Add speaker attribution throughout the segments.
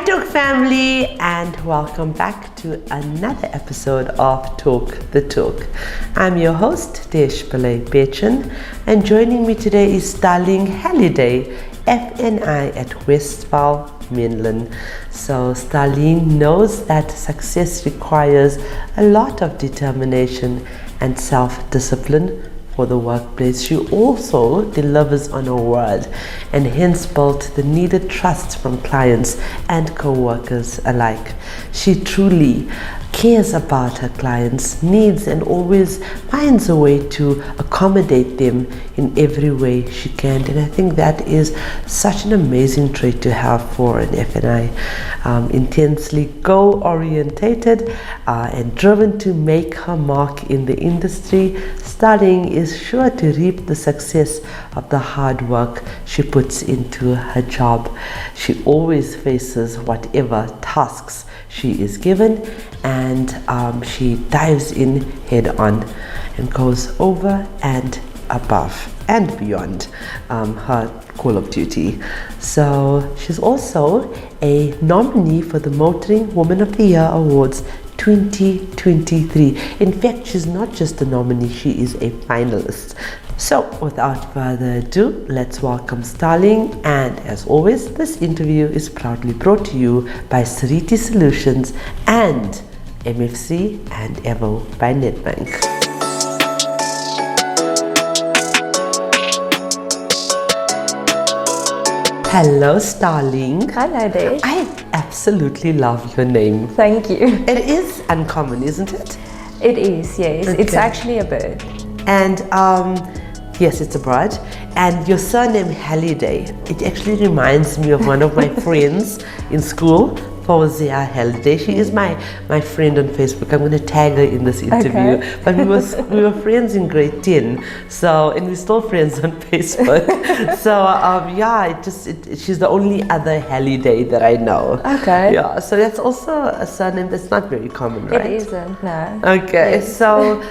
Speaker 1: Tik family, and welcome back to another episode of Talk the Talk. I'm your host, Deshpalay Bechin, and joining me today is Starling Halliday F&I at Westvaal Menlyn. So Starling knows that success requires a lot of determination and self-discipline for the workplace. She also delivers on her word and hence built the needed trust from clients and co-workers alike. She truly cares about her clients' needs and always finds a way to accommodate them in every way she can. And I think that is such an amazing trait to have for an F&I. Intensely goal-orientated and driven to make her mark in the industry, Starling is sure to reap the success of the hard work she puts into her job. She always faces whatever tasks she is given, and she dives in head on and goes over and above and beyond her call of duty. So she's also a nominee for the Motoring Woman of the Year Awards 2023. In fact, she's not just a nominee, she is a finalist. So without further ado, let's welcome Starling, and as always, this interview is proudly brought to you by Sariti Solutions and MFC and Evo by Nedbank. Hello, Starling.
Speaker 2: Hello, Desh.
Speaker 1: I absolutely love your name.
Speaker 2: Thank you.
Speaker 1: It is uncommon, isn't it?
Speaker 2: It is, yes.
Speaker 1: Okay.
Speaker 2: It's actually a bird.
Speaker 1: And yes, it's a bird. And your surname Halliday, it actually reminds me of one of my friends in school, Westvaal Halliday. She is my friend on Facebook. I'm going to tag her in this interview.
Speaker 2: Okay.
Speaker 1: But we were friends in grade 10, and we're still friends on Facebook. She's the only other Halliday that I know.
Speaker 2: Okay.
Speaker 1: Yeah, so that's also a surname that's not very common, right?
Speaker 2: It isn't, no.
Speaker 1: Okay,
Speaker 2: Yes.
Speaker 1: so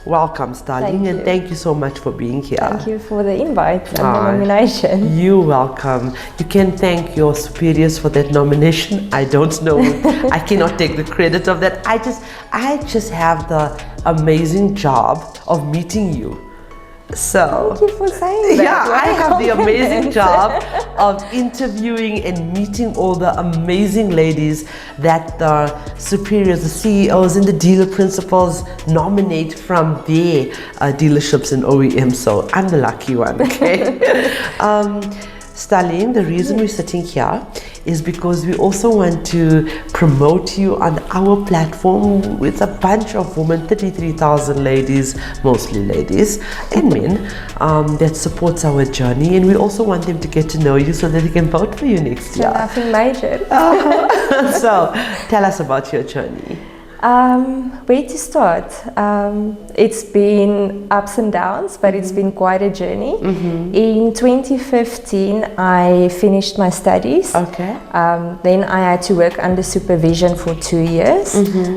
Speaker 1: welcome, Starling,
Speaker 2: Thank
Speaker 1: and
Speaker 2: you.
Speaker 1: thank you so much for being here.
Speaker 2: Thank you for the invite and the nomination.
Speaker 1: You're welcome. You can thank your superiors for that nomination. I don't know. I cannot take the credit of that. I just have the amazing job of meeting you. So
Speaker 2: Thank you for saying that.
Speaker 1: yeah,
Speaker 2: What
Speaker 1: I
Speaker 2: a
Speaker 1: have the amazing
Speaker 2: compliment.
Speaker 1: job of interviewing and meeting all the amazing ladies that the superiors, the CEOs and the dealer principals nominate from their dealerships and OEM. So I'm the lucky one, okay? Starling, the reason we're sitting here is because we also want to promote you on our platform with a bunch of women, 33,000 ladies, mostly ladies and men, that supports our journey, and we also want them to get to know you so that they can vote for you next year.
Speaker 2: Nothing major.
Speaker 1: So tell us about your journey.
Speaker 2: Where to start? It's been ups and downs, but it's been quite a journey. In 2015, I finished my studies.
Speaker 1: Okay.
Speaker 2: Then I had to work under supervision for 2 years.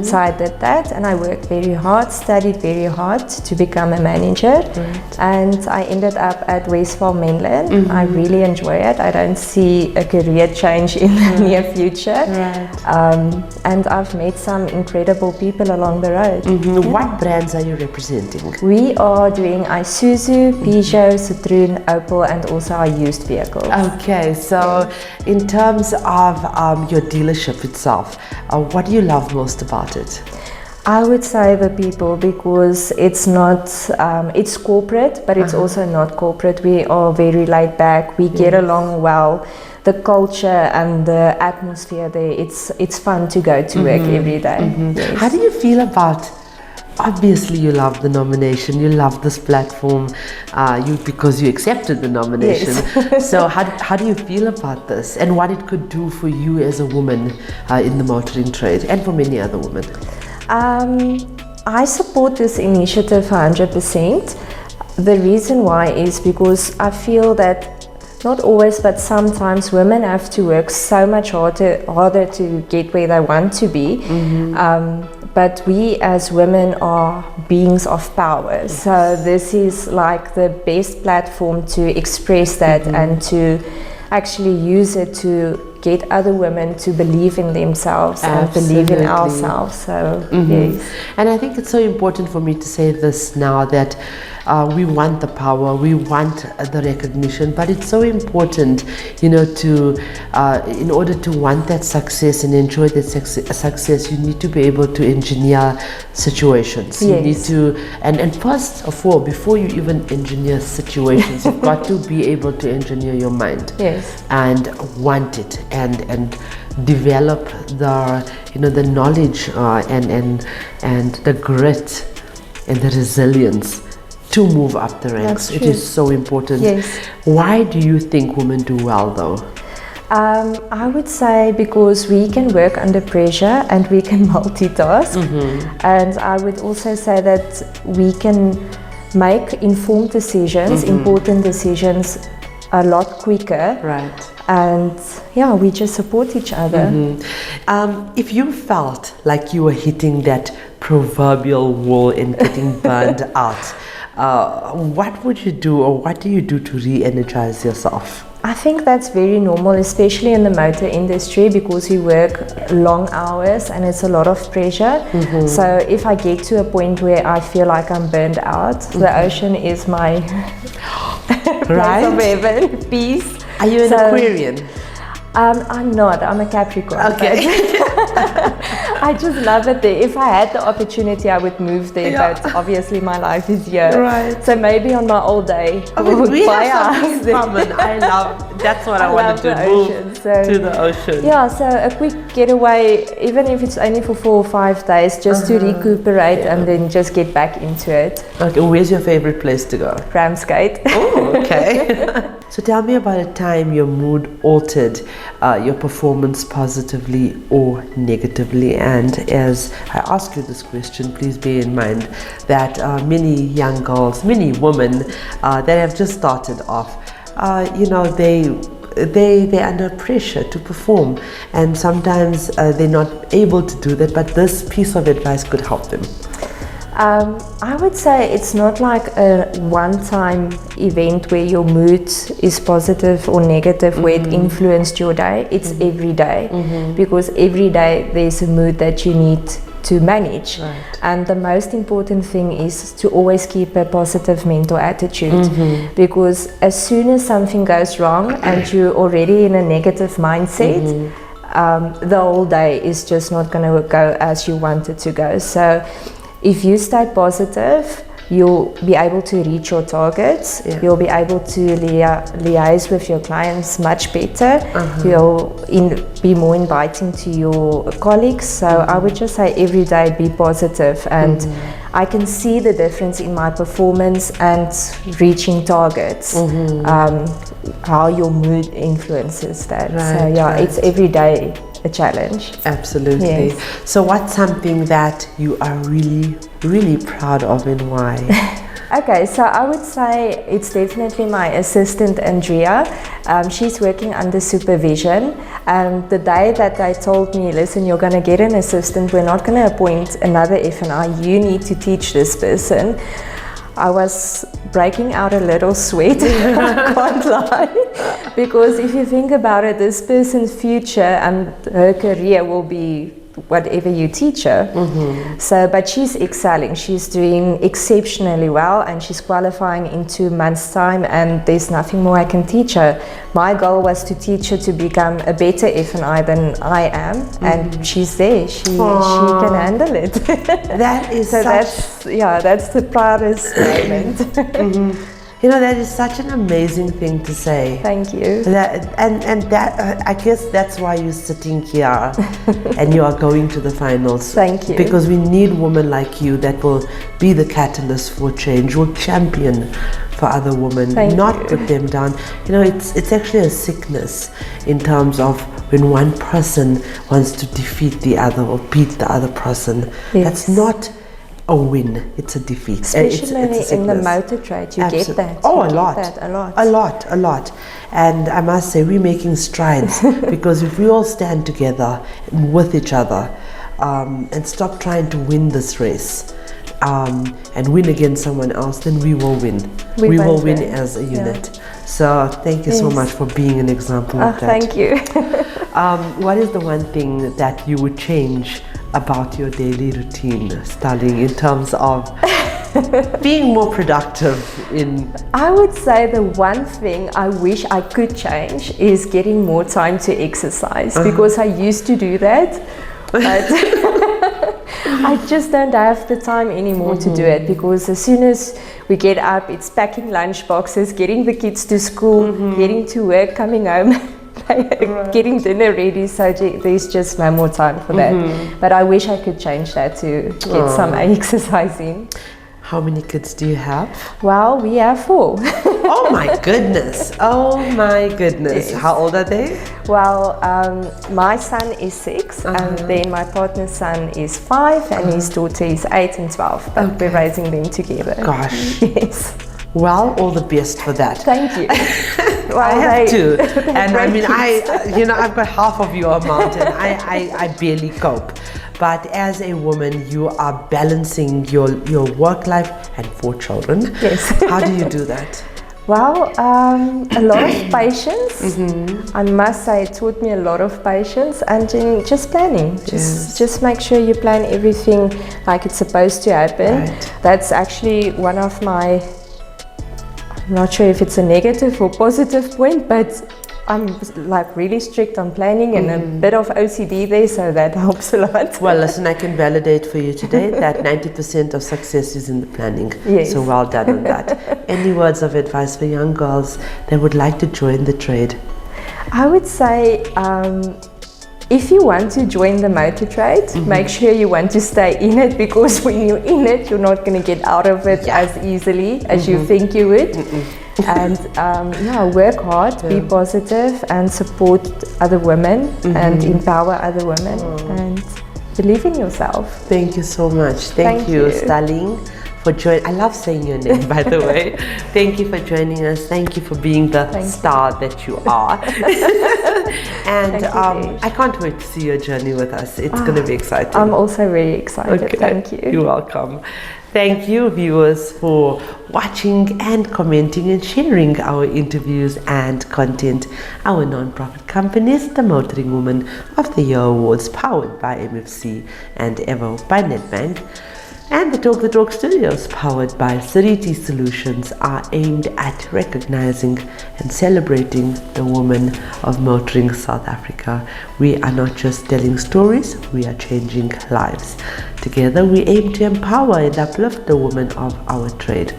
Speaker 2: So I did that, and I worked very hard, studied very hard to become a manager.
Speaker 1: Right.
Speaker 2: And I ended up at Westvaal Menlyn. I really enjoy it. I don't see a career change in the near future.
Speaker 1: Right.
Speaker 2: And I've met some incredible people along the road.
Speaker 1: What brands are you representing?
Speaker 2: We are doing Isuzu, Peugeot, Citroën, Opel, and also our used vehicles.
Speaker 1: Okay, so in terms of your dealership itself, what do you love most about it?
Speaker 2: I would say the people, because it's not, it's corporate, but it's also not corporate. We are very laid back. We get along well. The culture and the atmosphere there, it's fun to go to work every day. Yes.
Speaker 1: How do you feel about, obviously you love the nomination, you love this platform, because you accepted the nomination.
Speaker 2: Yes.
Speaker 1: So how do you feel about this and what it could do for you as a woman in the motoring trade and for many other women?
Speaker 2: I support this initiative 100%. The reason why is because I feel that not always, but sometimes women have to work so much harder to get where they want to be. But we as women are beings of power. Yes. So this is like the best platform to express that and to actually use it to get other women to believe in themselves and believe in ourselves. So yes.
Speaker 1: And I think it's so important for me to say this now, that we want the power, we want the recognition, but it's so important, you know, to in order to want that success and enjoy that success, you need to be able to engineer situations. You need to, and first of all, before you even engineer situations, you've got to be able to engineer your mind.
Speaker 2: Yes.
Speaker 1: And want it, and develop the, you know, the knowledge and the grit and the resilience to move up the ranks. It is so important.
Speaker 2: Yes.
Speaker 1: Why do you think women do well though?
Speaker 2: I would say because we can work under pressure and we can multitask. And I would also say that we can make informed decisions, important decisions, a lot quicker.
Speaker 1: Right.
Speaker 2: And yeah, we just support each other.
Speaker 1: If you felt like you were hitting that proverbial wall and getting burned out, what would you do, or what do you do to re-energize yourself?
Speaker 2: I think that's very normal, especially in the motor industry, because we work long hours and it's a lot of pressure. So if I get to a point where I feel like I'm burned out, the ocean is my place of heaven, peace.
Speaker 1: Are you an Aquarian?
Speaker 2: I'm not. I'm a Capricorn. Okay. I just love it there. If I had the opportunity, I would move there, but obviously my life is here. Right. So maybe on my old day,
Speaker 1: we have something in common. I love, that's what I wanted to move to the ocean.
Speaker 2: Yeah, so a quick getaway, even if it's only for 4 or 5 days, just to recuperate and then just get back into it.
Speaker 1: Okay, where's your favorite place to go?
Speaker 2: Ramsgate.
Speaker 1: Oh, okay. So tell me about a time your mood altered your performance positively or negatively. And as I ask you this question, please bear in mind that many young girls, many women that have just started off, you know, they're under pressure to perform, and sometimes they're not able to do that, but this piece of advice could help them.
Speaker 2: I would say it's not like a one-time event where your mood is positive or negative, where it influenced your day. It's every day, because every day there's a mood that you need to manage. Right. And the most important thing is to always keep a positive mental attitude, because as soon as something goes wrong and you're already in a negative mindset, the whole day is just not going to go as you want it to go. So if you stay positive, you'll be able to reach your targets. You'll be able to liaise with your clients much better. You'll be more inviting to your colleagues. So I would just say every day be positive, and I can see the difference in my performance and reaching targets, how your mood influences that. Right, so yeah, it's every day a challenge.
Speaker 1: Absolutely.
Speaker 2: Yes.
Speaker 1: So what's something that you are really, really proud of, and why?
Speaker 2: Okay, so I would say it's definitely my assistant Andrea. She's working under supervision, and the day that they told me, listen, you're going to get an assistant, we're not going to appoint another F&I, you need to teach this person, I was breaking out a little sweat, I can't lie, because if you think about it, this person's future and her career will be whatever you teach her. So, but she's excelling, she's doing exceptionally well, and she's qualifying in 2 months' time, and there's nothing more I can teach her. My goal was to teach her to become a better F&I than I am, and she's there. She can handle it.
Speaker 1: That is
Speaker 2: so that's the proudest moment.
Speaker 1: You know, that is such an amazing thing to say.
Speaker 2: Thank you.
Speaker 1: And that I guess that's why you're sitting here and you are going to the finals.
Speaker 2: Thank you.
Speaker 1: Because we need women like you that will be the catalyst for change, will champion for other women, not put them down. You know, it's actually a sickness in terms of when one person wants to defeat the other or beat the other person. That's not a win, it's a defeat.
Speaker 2: Especially
Speaker 1: it's
Speaker 2: in the motor trade, you get that.
Speaker 1: Oh, a lot. And I must say, we're making strides because if we all stand together with each other and stop trying to win this race and win against someone else, then we will win. We will win as a unit. So thank you so much for being an example of that.
Speaker 2: Thank you.
Speaker 1: What is the one thing that you would change about your daily routine, Starling, in terms of being more productive in...
Speaker 2: I would say the one thing I wish I could change is getting more time to exercise, because I used to do that, but I just don't have the time anymore to do it, because as soon as we get up, it's packing lunch boxes, getting the kids to school, getting to work, coming home, getting dinner ready, so there's just no more time for that. But I wish I could change that to get some exercise in.
Speaker 1: How many kids do you have?
Speaker 2: Well, we have 4.
Speaker 1: Oh my goodness. Oh my goodness.
Speaker 2: Yes.
Speaker 1: How old are they?
Speaker 2: Well, my son is 6, and then my partner's son is 5, and his daughter is 8 and 12. But we're raising them together.
Speaker 1: Gosh.
Speaker 2: Yes.
Speaker 1: Well, all the best for that.
Speaker 2: Thank you. Well,
Speaker 1: I have two, and I mean, I've got half of your amount, and I barely cope. But as a woman, you are balancing your work life and 4 children.
Speaker 2: Yes.
Speaker 1: How do you do that?
Speaker 2: Well, a lot of patience. I must say, it taught me a lot of patience, and just planning. Just make sure you plan everything like it's supposed to happen.
Speaker 1: Right.
Speaker 2: That's actually one of my, I'm not sure if it's a negative or positive point, but I'm like really strict on planning and a bit of OCD there, so that helps a lot.
Speaker 1: Well, listen, I can validate for you today that 90% of success is in the planning.
Speaker 2: Yes.
Speaker 1: So well done on that. Any words of advice for young girls that would like to join the trade?
Speaker 2: I would say, if you want to join the motor trade, make sure you want to stay in it, because when you're in it, you're not going to get out of it as easily as you think you would. And work hard, be positive, and support other women and empower other women, and believe in yourself.
Speaker 1: Thank you so much. Thank you, Starling, for joining. I love saying your name, by the way. Thank you for joining us. Thank you for being the star that you are. And I can't wait to see your journey with us. It's going to be exciting.
Speaker 2: I'm also very excited.
Speaker 1: Okay.
Speaker 2: Thank you.
Speaker 1: You're welcome. Thank you, viewers, for watching and commenting and sharing our interviews and content. Our non-profit companies, the Motoring Woman of the Year Awards, powered by MFC and Evo by Nedbank, and the Talk Studios, powered by Sariti Solutions, are aimed at recognizing and celebrating the women of motoring South Africa. We are not just telling stories, we are changing lives. Together, we aim to empower and uplift the women of our trade.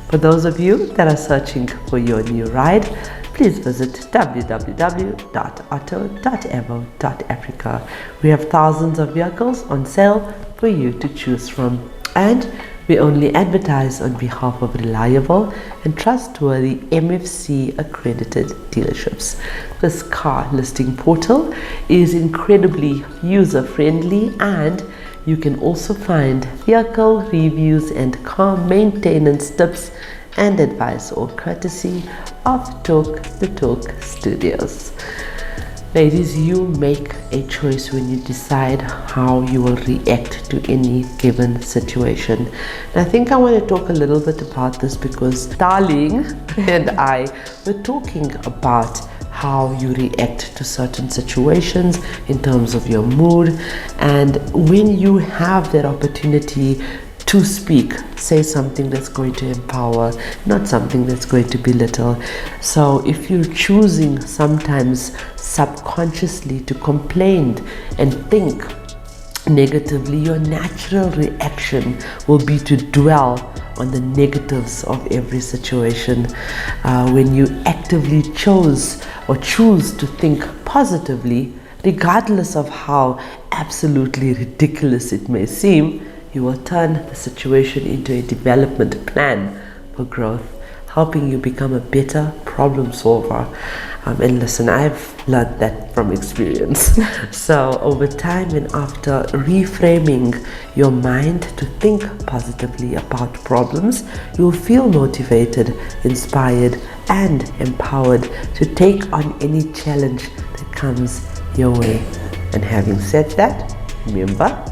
Speaker 1: For those of you that are searching for your new ride, please visit www.auto.evo.africa. We have thousands of vehicles on sale for you to choose from. And we only advertise on behalf of reliable and trustworthy MFC accredited dealerships. This car listing portal is incredibly user friendly, and you can also find vehicle reviews and car maintenance tips and advice, all courtesy of the Talk Studios. Ladies, you make a choice when you decide how you will react to any given situation. And I think I want to talk a little bit about this because Starling and I were talking about how you react to certain situations in terms of your mood, and when you have that opportunity to speak, say something that's going to empower, not something that's going to belittle. So if you're choosing sometimes subconsciously to complain and think negatively, your natural reaction will be to dwell on the negatives of every situation. When you actively choose to think positively, regardless of how absolutely ridiculous it may seem, you will turn the situation into a development plan for growth, helping you become a better problem solver. And listen, I've learned that from experience. So over time, and after reframing your mind to think positively about problems, you'll feel motivated, inspired, and empowered to take on any challenge that comes your way. And having said that, remember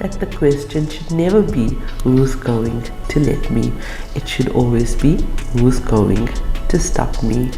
Speaker 1: that the question should never be who's going to let me. It should always be who's going to stop me.